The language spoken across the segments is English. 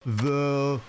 The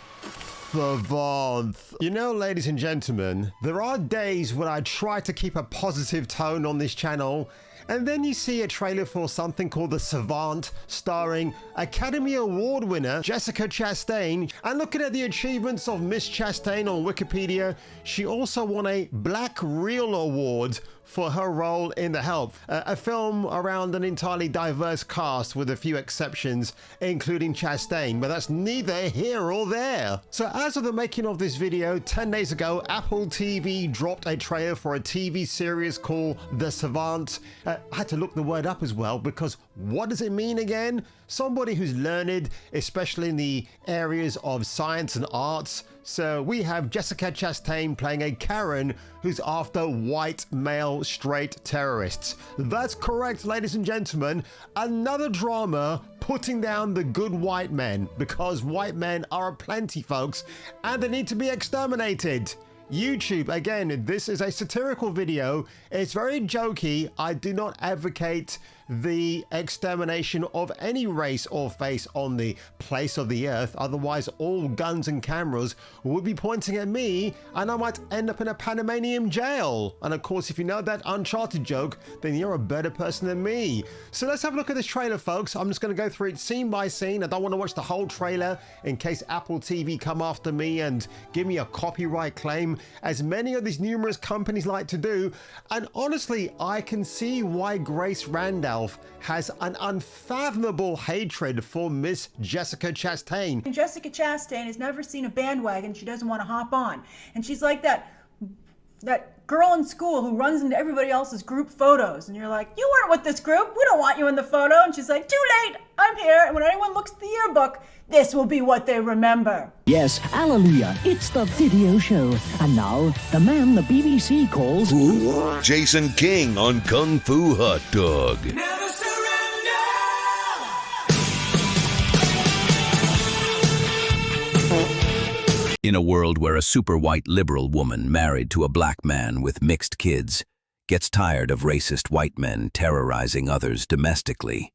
SAVANT. You know, ladies and gentlemen, there are days when I try to keep a positive tone on this channel, and then you see a trailer for something called The SAVANT, starring Academy Award winner Jessica Chastain. And looking at the achievements of Miss Chastain on Wikipedia, she also won a Black Reel Award for her role in The Help, a film around an entirely diverse cast with a few exceptions, including Chastain, but that's neither here or there. So as of the making of this video, 10 days ago, Apple TV dropped a trailer for a TV series called The SAVANT. I had to look the word up as well, because what does it mean again? Somebody who's learned, especially in the areas of science and arts. So we have Jessica Chastain playing a Karen who's after white male straight terrorists. That's correct, ladies and gentlemen. Another drama putting down the good white men, because white men are aplenty, folks, and they need to be exterminated. YouTube, again, this is a satirical video. It's very jokey. I do not advocate the extermination of any race or face on the place of the earth. Otherwise, all guns and cameras would be pointing at me, and I might end up in a Panamanian jail. And of course, if you know that Uncharted joke, then you're a better person than me. So let's have a look at this trailer, folks. I'm just going to go through it scene by scene. I don't want to watch the whole trailer in case Apple TV come after me and give me a copyright claim, as many of these numerous companies like to do. And honestly, I can see why Grace Randolph has an unfathomable hatred for Miss Jessica Chastain. And Jessica Chastain has never seen a bandwagon she doesn't want to hop on. And she's like that girl in school who runs into everybody else's group photos. And you're like, you weren't with this group. We don't want you in the photo. And she's like, too late. I'm here. And when anyone looks at the yearbook, this will be what they remember. Yes, hallelujah. It's the video show. And now, the man the BBC calls Jason King on Kung Fu Hot Dog. Never surrender. In a world where a super white liberal woman married to a black man with mixed kids gets tired of racist white men terrorizing others domestically,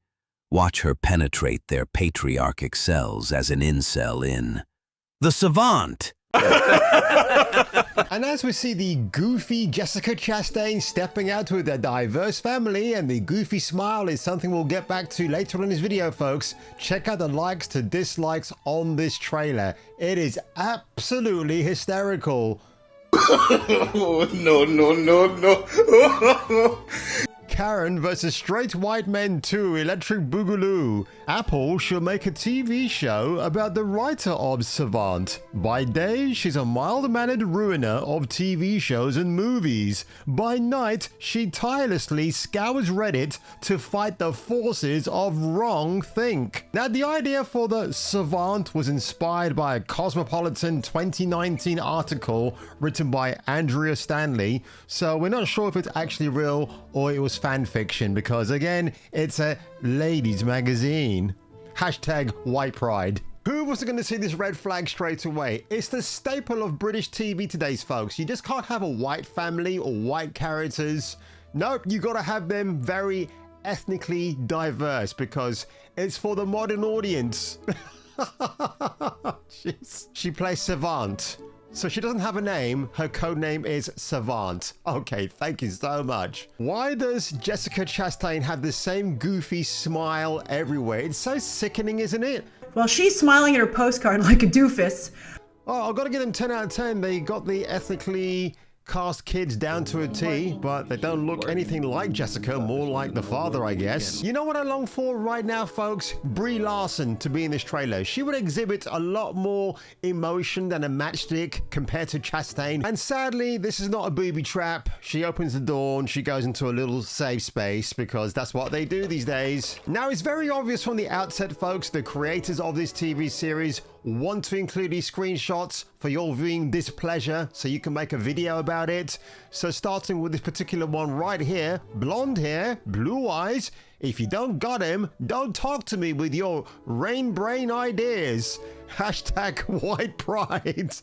watch her penetrate their patriarchic cells as an incel in The SAVANT. And as we see the goofy Jessica Chastain stepping out with a diverse family, and the goofy smile is something we'll get back to later on in this video, folks. Check out the likes to dislikes on this trailer. It is absolutely hysterical. No. Karen vs. Straight White Men 2 Electric Boogaloo. Apple should make a TV show about the writer of SAVANT. By day, she's a mild-mannered ruiner of TV shows and movies. By night, she tirelessly scours Reddit to fight the forces of wrong think. Now, the idea for the SAVANT was inspired by a Cosmopolitan 2019 article written by Andrea Stanley, so we're not sure if it's actually real or it was fan fiction, because again, it's a ladies magazine. Hashtag white pride. Who was going to see this red flag straight away? It's the staple of British TV today's, folks. You just can't have a white family or white characters. Nope, you got to have them very ethnically diverse, because it's for the modern audience. Jeez. She plays SAVANT. So she doesn't have a name, her code name is SAVANT. Okay, thank you so much. Why does Jessica Chastain have the same goofy smile everywhere? It's so sickening, isn't it? Well, she's smiling at her postcard like a doofus. Oh, I've got to give them 10 out of 10. They got the ethnically cast kids down to a T, but they don't look anything like Jessica, more like the father, I guess. You know what I long for right now, folks? Brie Larson to be in this trailer. She would exhibit a lot more emotion than a matchstick compared to Chastain. And sadly, this is not a booby trap. She opens the door and she goes into a little safe space, because that's what they do these days. Now, it's very obvious from the outset, folks, the creators of this TV series want to include these screenshots for your viewing displeasure so you can make a video about it. So starting with this particular one right here, blonde hair, blue eyes, If you don't got him, don't talk to me with your rain brain ideas. Hashtag white pride.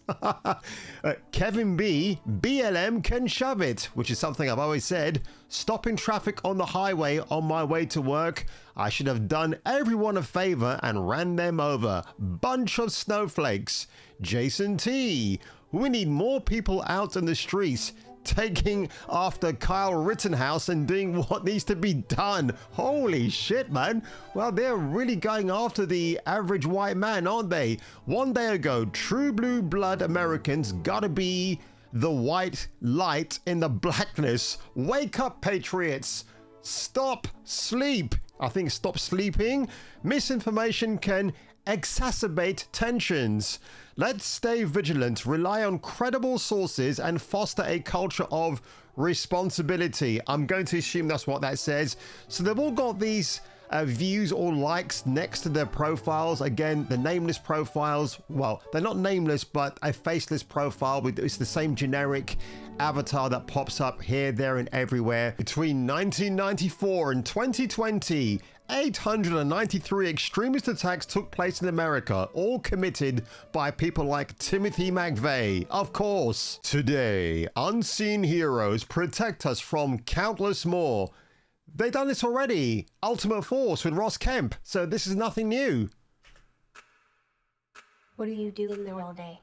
Kevin B, BLM can shove it, which is something I've always said. Stopping traffic on the highway on my way to work. I should have done everyone a favor and ran them over. Bunch of snowflakes. Jason T, we need more people out in the streets taking after Kyle Rittenhouse and doing what needs to be done. Holy shit, man. Well, they're really going after the average white man, aren't they? One day ago, true blue blood Americans gotta be the white light in the blackness. Wake up, patriots. Stop sleep. I think stop sleeping. Misinformation can exacerbate tensions. Let's stay vigilant, rely on credible sources, and foster a culture of responsibility. I'm going to assume that's what that says. So they've all got these views or likes next to their profiles. Again, the nameless profiles, well, they're not nameless, but a faceless profile. It's the same generic avatar that pops up here, there, and everywhere. Between 1994 and 2020, 893 extremist attacks took place in America, all committed by people like Timothy McVeigh. Of course, today, unseen heroes protect us from countless more. They've done this already. Ultimate Force with Ross Kemp, so this is nothing new. What do you do in there all day?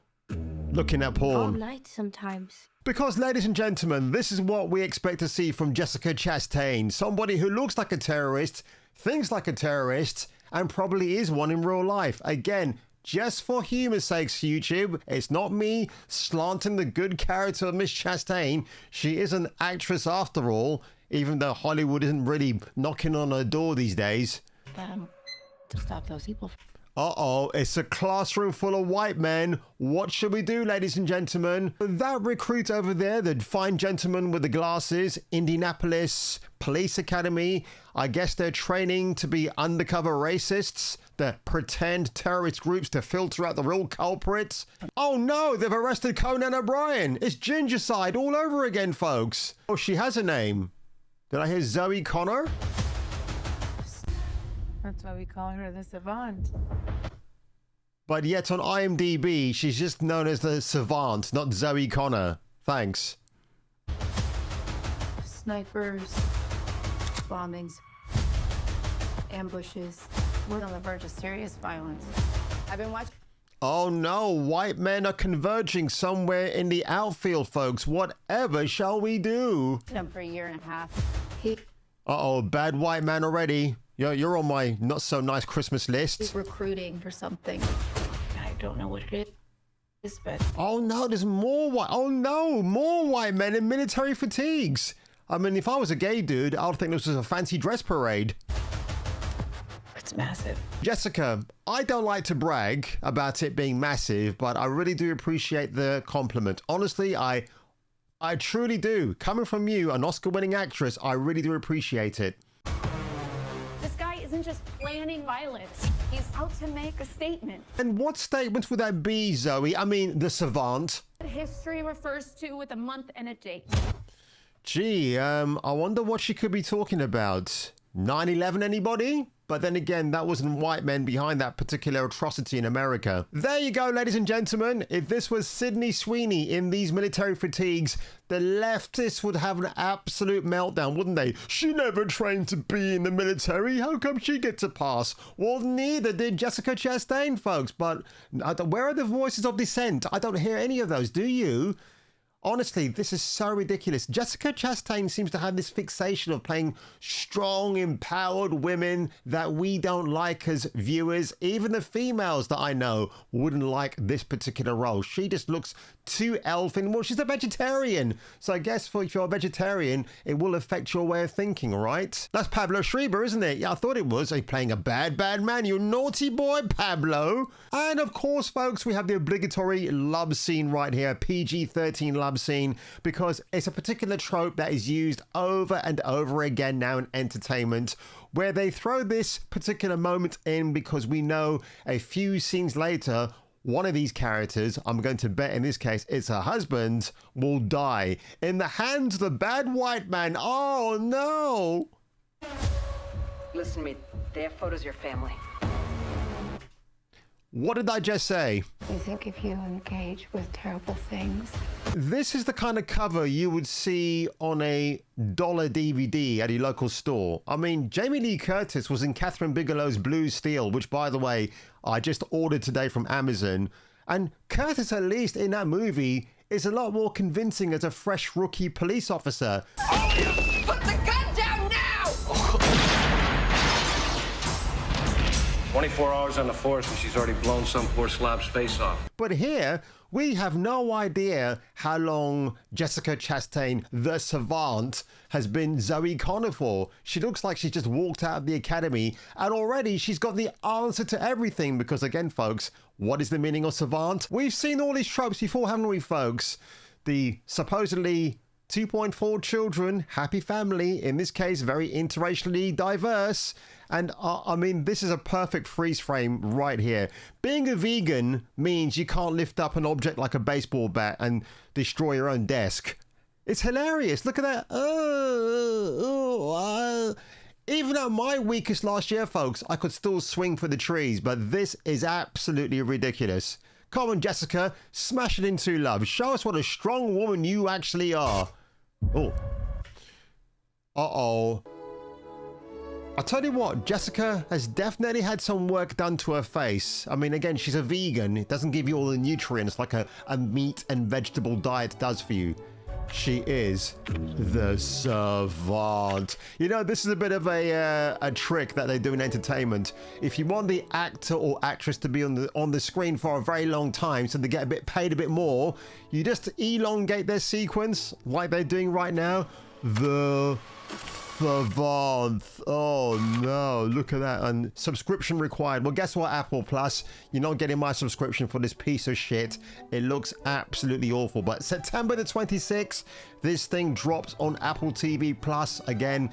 Looking at porn. All night sometimes. Because, ladies and gentlemen, this is what we expect to see from Jessica Chastain. Somebody who looks like a terrorist, thinks like a terrorist, and probably is one in real life. Again, just for humor's sakes, YouTube, it's not me slanting the good character of Miss Chastain. She is an actress after all, even though Hollywood isn't really knocking on her door these days. To stop those people. Uh-oh, it's a classroom full of white men. What should we do, ladies and gentlemen? That recruit over there, the fine gentleman with the glasses, Indianapolis Police Academy, I guess they're training to be undercover racists, the pretend terrorist groups to filter out the real culprits. Oh no, they've arrested Conan O'Brien. It's Gingercide all over again, folks. Oh, she has a name. Did I hear Zoe Connor? That's why we call her the SAVANT. But yet on IMDb, she's just known as the SAVANT, not Zoe Connor. Thanks. Snipers, bombings, ambushes. We're on the verge of serious violence. I've been watching. Oh no, white men are converging somewhere in the outfield, folks. Whatever shall we do? Him for a year and a half. Uh-oh, bad white man already. You're on my not so nice Christmas list. He's recruiting for something. I don't know what it is, but... Oh no, there's more white... Oh no, more white men in military fatigues. I mean, if I was a gay dude, I would think this was a fancy dress parade. It's massive. Jessica, I don't like to brag about it being massive, but I really do appreciate the compliment. Honestly, I truly do. Coming from you, an Oscar-winning actress, I really do appreciate it. This guy isn't just planning violence. He's out to make a statement. And what statement would that be, Zoe? I mean, the SAVANT. History refers to with a month and a date. Gee, I wonder what she could be talking about. 9/11, anybody? But then again, that wasn't white men behind that particular atrocity in America. There you go, ladies and gentlemen. If this was Sydney Sweeney in these military fatigues, the leftists would have an absolute meltdown, wouldn't they? She never trained to be in the military. How come she gets a pass? Well, neither did Jessica Chastain, folks. But where are the voices of dissent? I don't hear any of those, do you? Honestly, this is so ridiculous. Jessica Chastain seems to have this fixation of playing strong, empowered women that we don't like as viewers. Even the females that I know wouldn't like this particular role. She just looks too elfin. Well, she's a vegetarian. So I guess if you're a vegetarian, it will affect your way of thinking, right? That's Pablo Schreiber, isn't it? Yeah, I thought it was. He's playing a bad man. You naughty boy, Pablo. And of course, folks, we have the obligatory love scene right here. PG-13 love scene, because it's a particular trope that is used over and over again now in entertainment, where they throw this particular moment in because we know a few scenes later one of these characters, I'm going to bet in this case it's her husband, will die in the hands of the bad white man. Oh no! Listen to me. They have photos of your family. What did I just say? You think if you engage with terrible things, This is the kind of cover you would see on a dollar DVD at a local store. I mean, Jamie Lee Curtis was in Catherine Bigelow's Blue Steel, which, by the way, I just ordered today from Amazon. And Curtis, at least in that movie, is a lot more convincing as a fresh rookie police officer. Put the gun down now! 24 hours on the force and she's already blown some poor slob's face off. But here, we have no idea how long Jessica Chastain, the Savant, has been Zoe Connor for. She looks like she's just walked out of the academy, and already she's got the answer to everything, because again, folks, what is the meaning of Savant? We've seen all these tropes before, haven't we, folks? The supposedly 2.4 children, happy family, in this case, very interracially diverse. And I mean, this is a perfect freeze frame right here. Being a vegan means you can't lift up an object like a baseball bat and destroy your own desk. It's hilarious. Look at that. Even at my weakest last year, folks, I could still swing for the trees, but this is absolutely ridiculous. Come on, Jessica, smash it into love. Show us what a strong woman you actually are. Oh. Uh-oh. I'll tell you what, Jessica has definitely had some work done to her face. I mean, again, she's a vegan. It doesn't give you all the nutrients like a meat and vegetable diet does for you. She is the Savant. You know, this is a bit of a trick that they do in entertainment. If you want the actor or actress to be on the screen for a very long time, so they get paid a bit more, you just elongate their sequence like they're doing right now. The Savant. Oh no, look at that. And subscription required. Well, guess what, Apple Plus? You're not getting my subscription for this piece of shit. It looks absolutely awful. But September the 26th, this thing drops on Apple TV Plus. Again,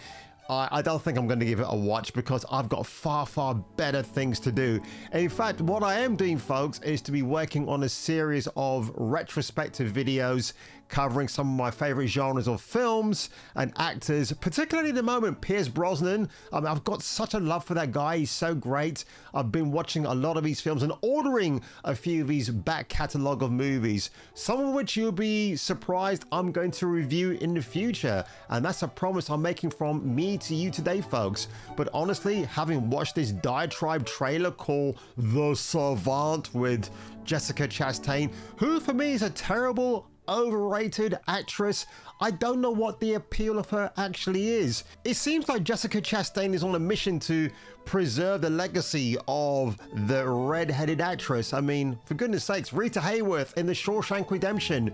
I don't think I'm going to give it a watch because I've got far, far better things to do. In fact, what I am doing, folks, is to be working on a series of retrospective videos covering some of my favorite genres of films and actors, particularly at the moment, Pierce Brosnan. I've got such a love for that guy. He's so great. I've been watching a lot of his films and ordering a few of his back catalogue of movies, some of which you'll be surprised I'm going to review in the future. And that's a promise I'm making from me to you today, folks. But honestly, having watched this diatribe trailer called The Savant with Jessica Chastain, who for me is a terrible, overrated actress, I don't know what the appeal of her actually is. It seems like Jessica Chastain is on a mission to preserve the legacy of the red-headed actress. I mean, for goodness sakes, Rita Hayworth in The Shawshank Redemption.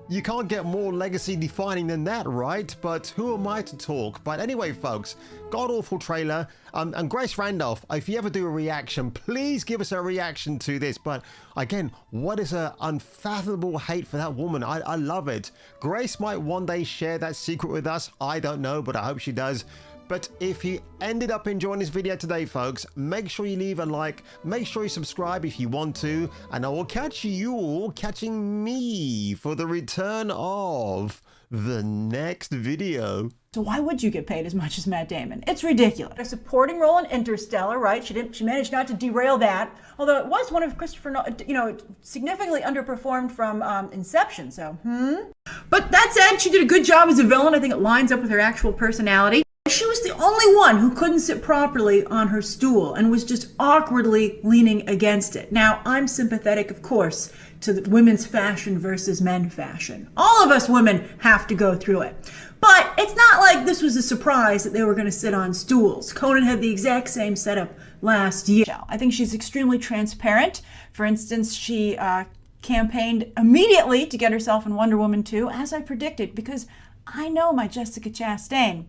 You can't get more legacy defining than that, right? But who am I to talk? But anyway, folks, god-awful trailer. And Grace Randolph, if you ever do a reaction, please give us a reaction to this. But again, what is her unfathomable hate for that woman? I love it. Grace might one day share that secret with us. I don't know, but I hope she does. But if you ended up enjoying this video today, folks, make sure you leave a like, make sure you subscribe if you want to, and I will catch you all catching me for the return of the next video. So why would you get paid as much as Matt Damon? It's ridiculous. A supporting role in Interstellar, right? She managed not to derail that, although it was one of Christopher Nolan, significantly underperformed from Inception, so, But that said, she did a good job as a villain. I think it lines up with her actual personality. She was the only one who couldn't sit properly on her stool and was just awkwardly leaning against it. Now, I'm sympathetic, of course, to the women's fashion versus men fashion. All of us women have to go through it. But it's not like this was a surprise that they were going to sit on stools. Conan had the exact same setup last year. I think she's extremely transparent. For instance, she campaigned immediately to get herself in Wonder Woman 2, as I predicted, because I know my Jessica Chastain.